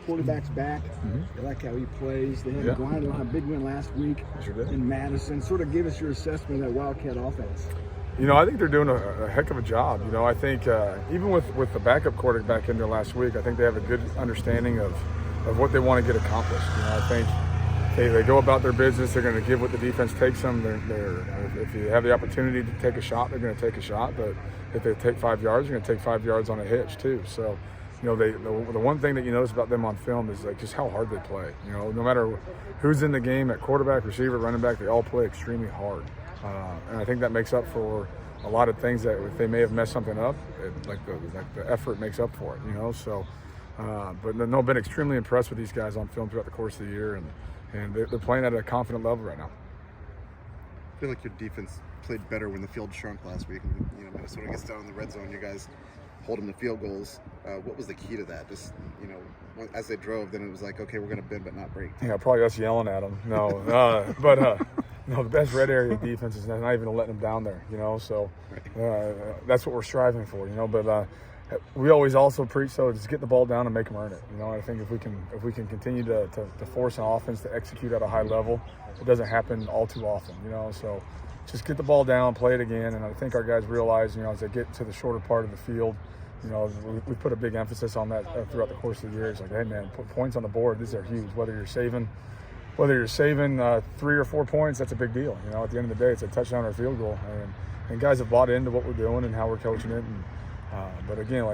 Quarterback's back. I like how he plays. They had a grind line, big win last week in Madison. Sort of give us your assessment of that Wildcat offense. I think they're doing a heck of a job. I think even with the backup quarterback in there last week, I think they have a good understanding of what they want to get accomplished. I think they go about their business. They're going to give what the defense takes them. If you have the opportunity to take a shot, they're going to take a shot. But if they take 5 yards, they're going to take 5 yards on a hitch too. So, the one thing that you notice about them on film is like just how hard they play. No matter who's in the game at quarterback, receiver, running back, they all play extremely hard. And I think that makes up for a lot of things that if they may have messed something up, the effort makes up for it. So, but no, I've been extremely impressed with these guys on film throughout the course of the year, and they're playing at a confident level right now. I feel like your defense played better when the field shrunk last week. And, Minnesota gets down in the red zone. You guys hold them to field goals. What was the key to that? Just, as they drove, then it was like, okay, we're going to bend but not break. Yeah, probably us yelling at them. No, the best red area defense is not even letting them down there. So that's what we're striving for. But we always also preach just get the ball down and make them earn it. I think if we can continue to force an offense to execute at a high level, it doesn't happen all too often. So just get the ball down, play it again, and I think our guys realize, as they get to the shorter part of the field, we put a big emphasis on that throughout the course of the year. It's like, hey man, put points on the board. These are huge. Whether you're saving 3 or 4 points, that's a big deal. At the end of the day, it's a touchdown or a field goal, and guys have bought into what we're doing and how we're coaching it. And, but again,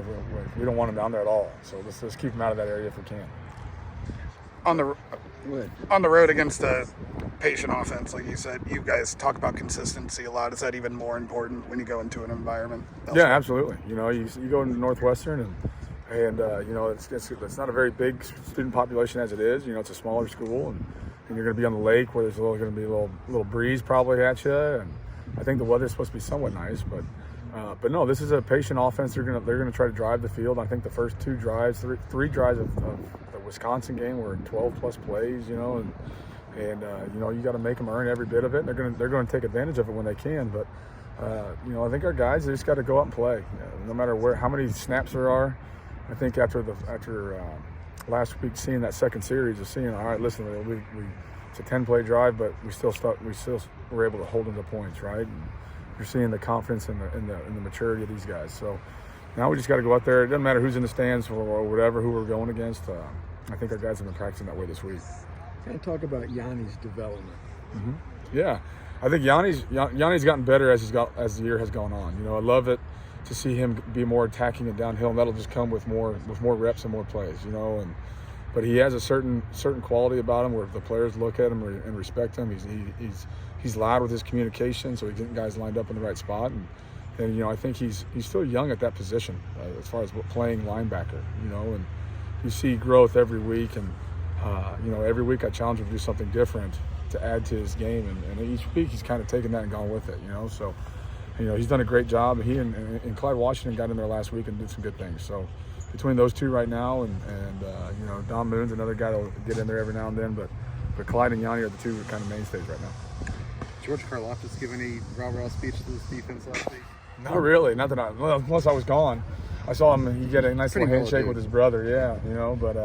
we don't want them down there at all. So let's keep them out of that area if we can. On the road against a patient offense, like you said, you guys talk about consistency a lot. Is that even more important when you go into an environment? Yeah, absolutely. You go into Northwestern and it's not a very big student population as it is. It's a smaller school, and you're going to be on the lake where there's going to be a little breeze probably at you, and I think the weather's supposed to be somewhat nice, but no, this is a patient offense. They're going to try to drive the field. I think the first three drives of the Wisconsin game were 12 plus plays, and you got to make them earn every bit of it. They're going to take advantage of it when they can, but I think our guys, they just got to go out and play, no matter how many snaps there are. I think after last week, seeing that second series, of seeing, all right, listen, it's a 10-play drive, but we still were able to hold them to points, right? And you're seeing the confidence in the maturity of these guys. So now we just got to go out there. It doesn't matter who's in the stands or whatever, who we're going against. I think our guys have been practicing that way this week. Kind of talk about Yanni's development. Yeah, I think Yanni's gotten better as the year has gone on. I love it to see him be more attacking and downhill, and that'll just come with more reps and more plays. But he has a certain quality about him where if the players look at him and respect him, he's loud with his communication, so he's getting guys lined up in the right spot. And I think he's still young at that position as far as playing linebacker. And you see growth every week, and every week I challenge him to do something different to add to his game, and each week he's kind of taken that and gone with it. So he's done a great job. He and Clyde Washington got in there last week and did some good things. So between those two right now, and Don Moon's another guy that'll get in there every now and then, but Clyde and Yanni are the two kind of mainstays right now. George Karlaftis give any rah-rah speech to this defense last week? Not really. Not that unless I was gone. I saw him. He get a nice little handshake with his brother. Yeah, But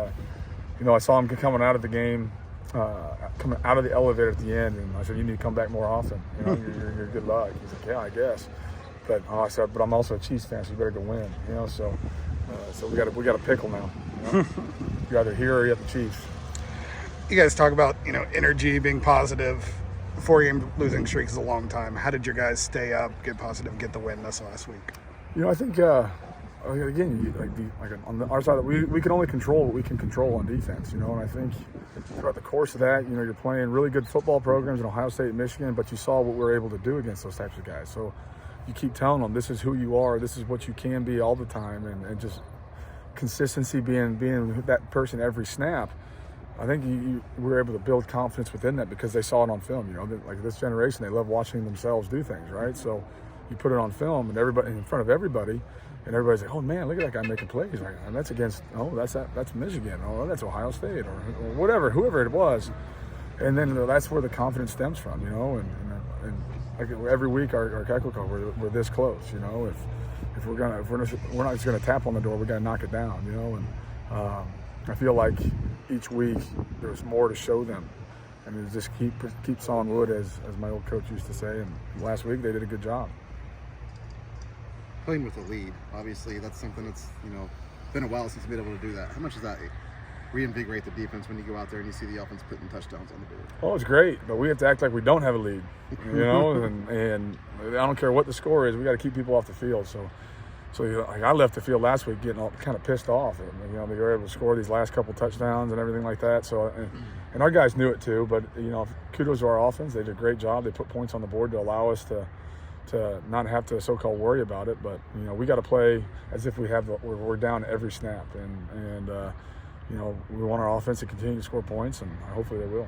I saw him coming out of the game, coming out of the elevator at the end, and I said, "You need to come back more often. You're good luck." He's like, "Yeah, I guess." But I said, "But I'm also a Chiefs fan, so you better go win." So we got a pickle now. You're either here or you're at the Chiefs. You guys talk about energy, being positive. 4-game losing streak is a long time. How did your guys stay up, get positive, get the win this last week? I think again, on our side, we can only control what we can control on defense. And I think throughout the course of that, you're playing really good football programs in Ohio State and Michigan, but you saw what we were able to do against those types of guys. So you keep telling them this is who you are, this is what you can be all the time, and just consistency being that person every snap. I think we were able to build confidence within that because they saw it on film. Like this generation, they love watching themselves do things, right? So you put it on film and everybody in front of everybody, and everybody's like, "Oh man, look at that guy making plays!" Like, and that's against that's Michigan, that's Ohio State, or whatever, whoever it was. And then that's where the confidence stems from, And like every week, our Keckle Cup, we're this close, If we're not just gonna tap on the door, we're gonna knock it down, And I feel like each week there's more to show them. And just keep sawing wood, as my old coach used to say. And last week they did a good job. Playing with a lead, obviously, that's something that's, been a while since you've been able to do that. How much does that reinvigorate the defense when you go out there and you see the offense putting touchdowns on the board? Oh, it's great, but we have to act like we don't have a lead, and I don't care what the score is. We got to keep people off the field. So like I left the field last week getting all kind of pissed off. And, they were able to score these last couple touchdowns and everything like that. So and our guys knew it too. But kudos to our offense. They did a great job. They put points on the board to allow us to not have to so-called worry about it. But we got to play as if we're down every snap, and we want our offense to continue to score points, and hopefully they will.